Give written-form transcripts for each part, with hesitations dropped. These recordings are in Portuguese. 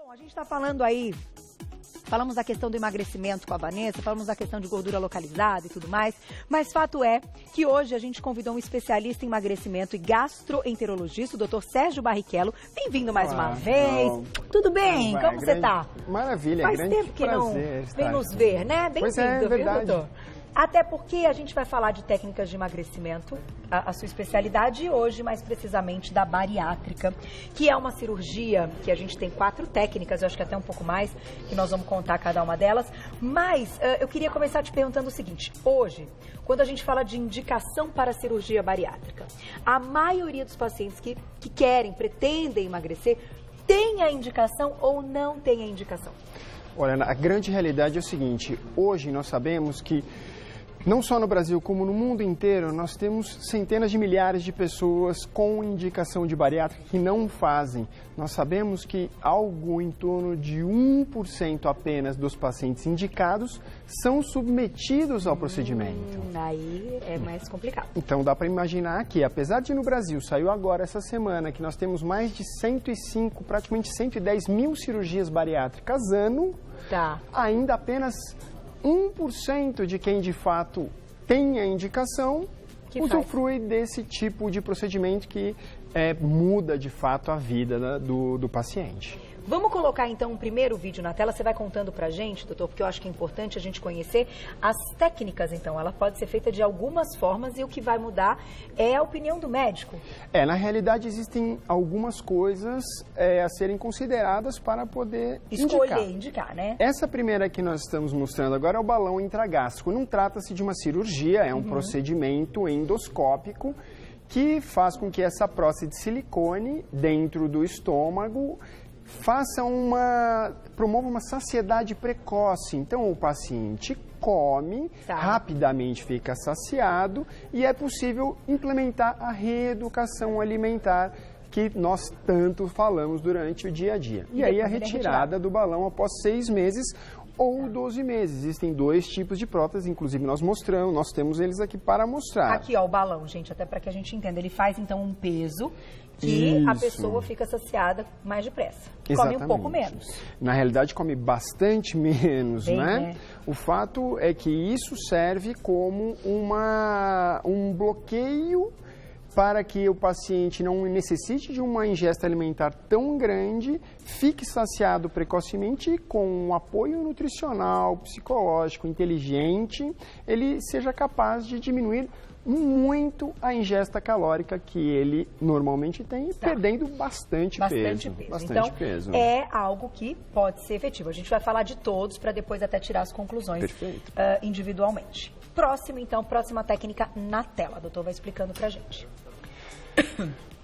Bom, a gente está falando aí, falamos da questão do emagrecimento com a Vanessa, falamos da questão de gordura localizada e tudo mais, mas fato é que hoje a gente convidou um especialista em emagrecimento e gastroenterologista, o Dr. Sérgio Barrichello. Bem-vindo mais uma vez. Tudo bem? Como você está? Maravilha, Faz grande tempo que não vem nos ver, né? Pois é, Bem-vindo, verdade. Viu, doutor? Até porque a gente vai falar de técnicas de emagrecimento, a sua especialidade, e hoje mais precisamente da bariátrica, que é uma cirurgia que a gente tem 4 técnicas, eu acho que até um pouco mais, que nós vamos contar cada uma delas. Mas eu queria começar te perguntando o seguinte: hoje, quando a gente fala de indicação para a cirurgia bariátrica, a maioria dos pacientes que querem, pretendem emagrecer, tem a indicação ou não tem a indicação? Olha, a grande realidade é o seguinte: hoje nós sabemos que não só no Brasil, como no mundo inteiro, nós temos centenas de milhares de pessoas com indicação de bariátrica que não fazem. Nós sabemos que algo em torno de 1% apenas dos pacientes indicados são submetidos ao procedimento. Aí é mais complicado. Então dá para imaginar que, apesar de no Brasil, saiu agora essa semana, que nós temos mais de 105, praticamente 110 mil cirurgias bariátricas ano, ainda apenas 1% de quem de fato tem a indicação usufrui desse tipo de procedimento que muda de fato a vida do paciente. Vamos colocar então um primeiro vídeo na tela, você vai contando pra gente, doutor, porque eu acho que é importante a gente conhecer as técnicas, então. Ela pode ser feita de algumas formas e o que vai mudar é a opinião do médico. Na realidade existem algumas coisas a serem consideradas para poder indicar, né? Essa primeira que nós estamos mostrando agora é o balão intragástrico. Não trata-se de uma cirurgia, é um procedimento endoscópico que faz com que essa prótese de silicone dentro do estômago promova uma saciedade precoce. Então o paciente come, rapidamente fica saciado e é possível implementar a reeducação alimentar que nós tanto falamos durante o dia a dia. E aí a retirada do balão após 6 meses ou 12 meses. Existem 2 tipos de prótese, inclusive nós temos eles aqui para mostrar. Aqui, ó, o balão, gente, até para que a gente entenda. Ele faz, então, um peso que a pessoa fica saciada mais depressa. Exatamente. Come um pouco menos. Na realidade, come bastante menos, né? O fato é que isso serve como um bloqueio para que o paciente não necessite de uma ingesta alimentar tão grande, fique saciado precocemente e com um apoio nutricional, psicológico, inteligente, ele seja capaz de diminuir muito a ingesta calórica que ele normalmente tem, perdendo bastante peso. Então, é algo que pode ser efetivo. A gente vai falar de todos para depois até tirar as conclusões individualmente. Próxima técnica na tela. O doutor vai explicando pra gente.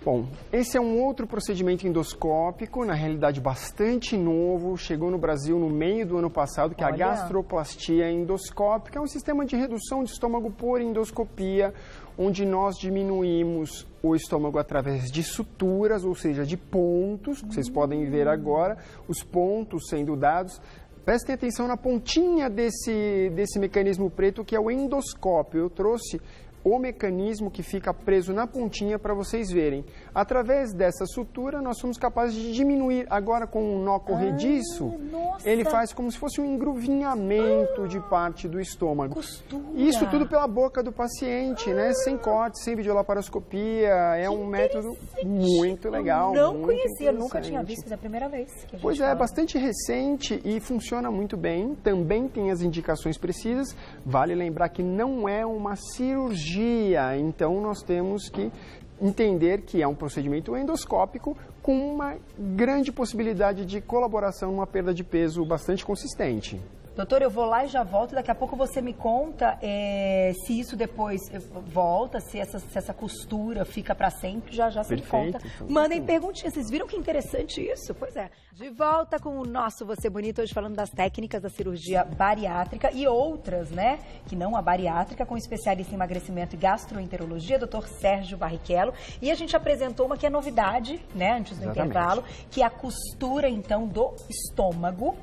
Bom, esse é um outro procedimento endoscópico, na realidade bastante novo, chegou no Brasil no meio do ano passado, que é a gastroplastia endoscópica. É um sistema de redução de estômago por endoscopia, onde nós diminuímos o estômago através de suturas, ou seja, de pontos, que vocês podem ver agora, os pontos sendo dados. Prestem atenção na pontinha desse mecanismo preto, que é o endoscópio. Eu trouxe o mecanismo que fica preso na pontinha para vocês verem. Através dessa sutura, nós somos capazes de diminuir. Agora, com um nó corrediço, ele faz como se fosse um engruvinhamento de parte do estômago. Costura. Isso tudo pela boca do paciente, né? Sem corte, sem videolaparoscopia. É um método muito legal. Eu não conhecia, nunca tinha visto, é a primeira vez que a gente Pois é, bastante recente e funciona muito bem. Também tem as indicações precisas. Vale lembrar que não é uma cirurgia. Então, nós temos que entender que é um procedimento endoscópico com uma grande possibilidade de colaboração numa perda de peso bastante consistente. Doutor, eu vou lá e já volto. Daqui a pouco você me conta se isso depois volta, se essa costura fica para sempre. Já você me conta. Então, mandem perguntinhas. Vocês viram que interessante isso? Pois é. De volta com o nosso Você Bonito, hoje falando das técnicas da cirurgia bariátrica e outras, né? Que não a bariátrica, com especialista em emagrecimento e gastroenterologia, Dr. Sérgio Barrichello. E a gente apresentou uma que é novidade, né? Antes do intervalo, que é a costura, então, do estômago.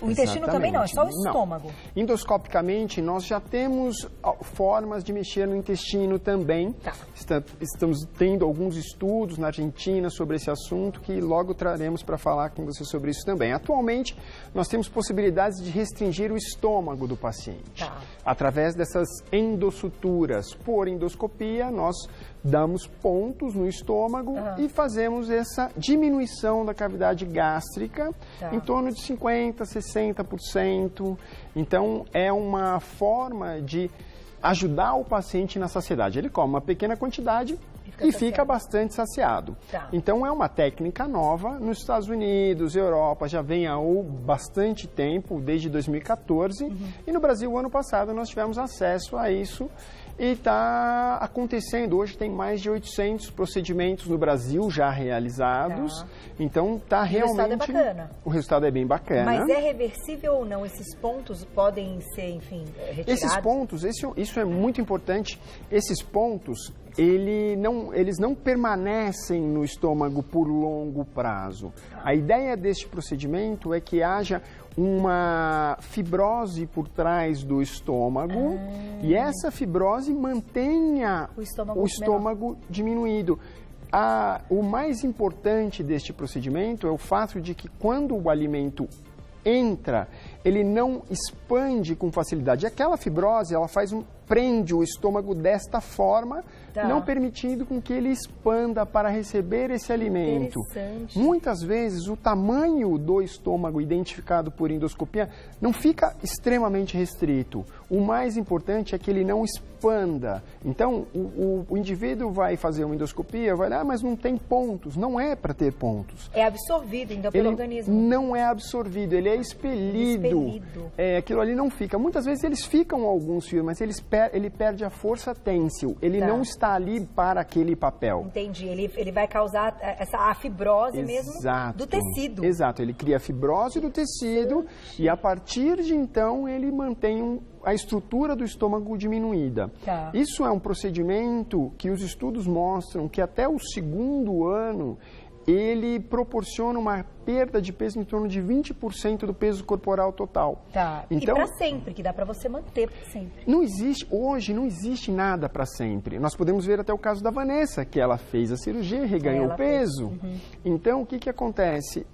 O intestino também não, é só o estômago. Não. Endoscopicamente, nós já temos formas de mexer no intestino também. Tá. Estamos tendo alguns estudos na Argentina sobre esse assunto que logo traremos para falar com você sobre isso também. Atualmente, nós temos possibilidades de restringir o estômago do paciente. Tá. Através dessas endossuturas. Por endoscopia, nós damos pontos no estômago e fazemos essa diminuição da cavidade gástrica em torno de 50%, 60%. Então, é uma forma de ajudar o paciente na saciedade. Ele come uma pequena quantidade e fica bastante saciado. Tá. Então, é uma técnica nova. Nos Estados Unidos, Europa, já vem há bastante tempo, desde 2014. E no Brasil, ano passado, nós tivemos acesso a isso. E está acontecendo. Hoje tem mais de 800 procedimentos no Brasil já realizados. Então está realmente... O resultado é bacana. O resultado é bem bacana. Mas é reversível ou não? Esses pontos podem ser, enfim, retirados? Esses pontos, isso é muito importante. Esses pontos, eles não permanecem no estômago por longo prazo. A ideia deste procedimento é que haja uma fibrose por trás do estômago e essa fibrose mantenha o estômago diminuído. O mais importante deste procedimento é o fato de que quando o alimento entra, ele não expande com facilidade. Aquela fibrose, ela prende o estômago desta forma, não permitindo com que ele expanda para receber esse alimento. Muitas vezes, o tamanho do estômago identificado por endoscopia não fica extremamente restrito. O mais importante é que ele não expanda. Então, o indivíduo vai fazer uma endoscopia, vai lá, mas não tem pontos. Não é para ter pontos. É absorvido, então, pelo organismo. Não é absorvido, ele é expelido. Aquilo ali não fica. Muitas vezes eles ficam alguns fios, mas ele perde a força têncil. Ele não está ali para aquele papel. Entendi. Ele vai causar a fibrose mesmo do tecido. Exato. Ele cria a fibrose do tecido e a partir de então ele mantém a estrutura do estômago diminuída. Isso é um procedimento que os estudos mostram que até o 2º ano ele proporciona uma perda de peso em torno de 20% do peso corporal total. Então, e para sempre, que dá para você manter para sempre. Hoje não existe nada para sempre. Nós podemos ver até o caso da Vanessa, que ela fez a cirurgia e reganhou peso. Então, o que acontece?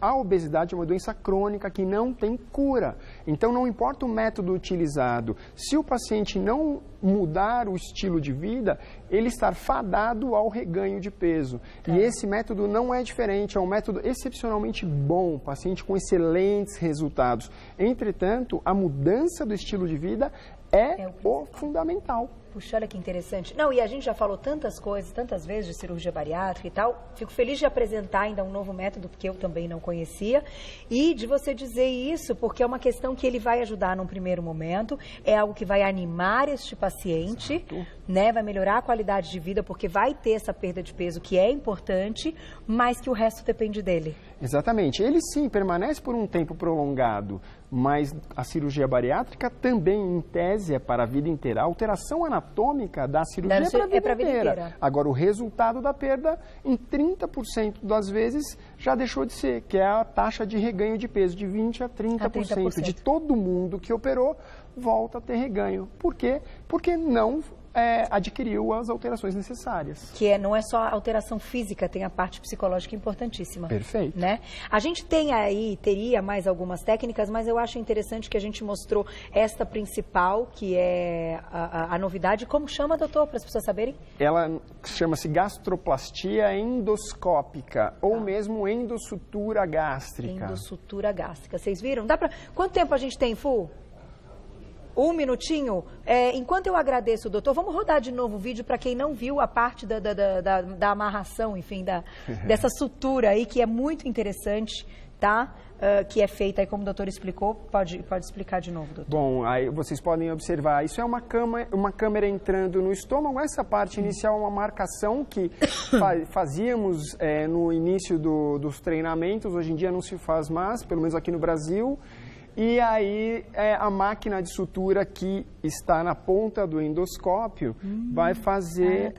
A obesidade é uma doença crônica que não tem cura. Então, não importa o método utilizado, se o paciente não mudar o estilo de vida, ele está fadado ao reganho de peso. E esse método não é diferente, é um método excepcionalmente bom, paciente com excelentes resultados. Entretanto, a mudança do estilo de vida é o fundamental. Puxa, olha que interessante. Não, e a gente já falou tantas coisas, tantas vezes de cirurgia bariátrica e tal. Fico feliz de apresentar ainda um novo método, porque eu também não conhecia. E de você dizer isso, porque é uma questão que ele vai ajudar num primeiro momento. É algo que vai animar este paciente, né? Vai melhorar a qualidade de vida, porque vai ter essa perda de peso que é importante, mas que o resto depende dele. Exatamente. Ele sim permanece por um tempo prolongado, mas a cirurgia bariátrica também, em tese, é para a vida inteira. A alteração anatômica da cirurgia é para a vida inteira. Agora, o resultado da perda, em 30% das vezes, já deixou de ser, que é a taxa de reganho de peso, de 20% a 30%. De todo mundo que operou, volta a ter reganho. Por quê? Porque não adquiriu as alterações necessárias. Não é só a alteração física, tem a parte psicológica importantíssima. Perfeito. Né? A gente teria mais algumas técnicas, mas eu acho interessante que a gente mostrou esta principal, que é a novidade. Como chama, doutor, para as pessoas saberem? Ela chama-se gastroplastia endoscópica, ou mesmo endossutura gástrica. Endossutura gástrica. Vocês viram? Quanto tempo a gente tem, Fu? 1 minutinho. Enquanto eu agradeço, doutor, vamos rodar de novo o vídeo para quem não viu a parte da amarração, enfim, dessa sutura aí, que é muito interessante, tá? Que é feita aí, como o doutor explicou. Pode explicar de novo, doutor. Bom, aí vocês podem observar, isso é uma câmera entrando no estômago. Essa parte inicial é uma marcação que fazíamos no início dos treinamentos. Hoje em dia não se faz mais, pelo menos aqui no Brasil. E aí, a máquina de sutura que está na ponta do endoscópio vai fazer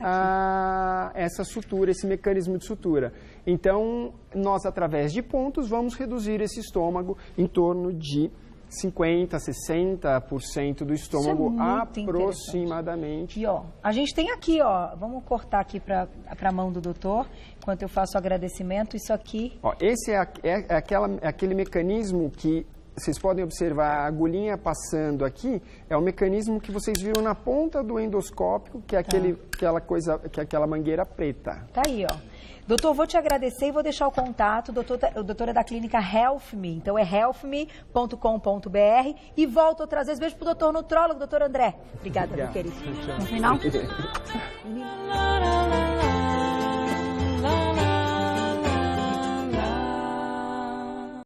essa sutura, esse mecanismo de sutura. Então, nós, através de pontos, vamos reduzir esse estômago em torno de 50%, 60% do estômago, aproximadamente. E, ó, a gente tem aqui, ó, vamos cortar aqui para a mão do doutor, enquanto eu faço o agradecimento, isso aqui. Ó, esse é aquele mecanismo que vocês podem observar, a agulhinha passando aqui, é o mecanismo que vocês viram na ponta do endoscópio, que é aquela mangueira preta. Tá aí, ó. Doutor, vou te agradecer e vou deixar o contato. O doutor é da clínica HealthMe, então é healthme.com.br. E volto outras vezes. Beijo pro doutor nutrólogo, doutor André. Obrigada, meu querido. No final.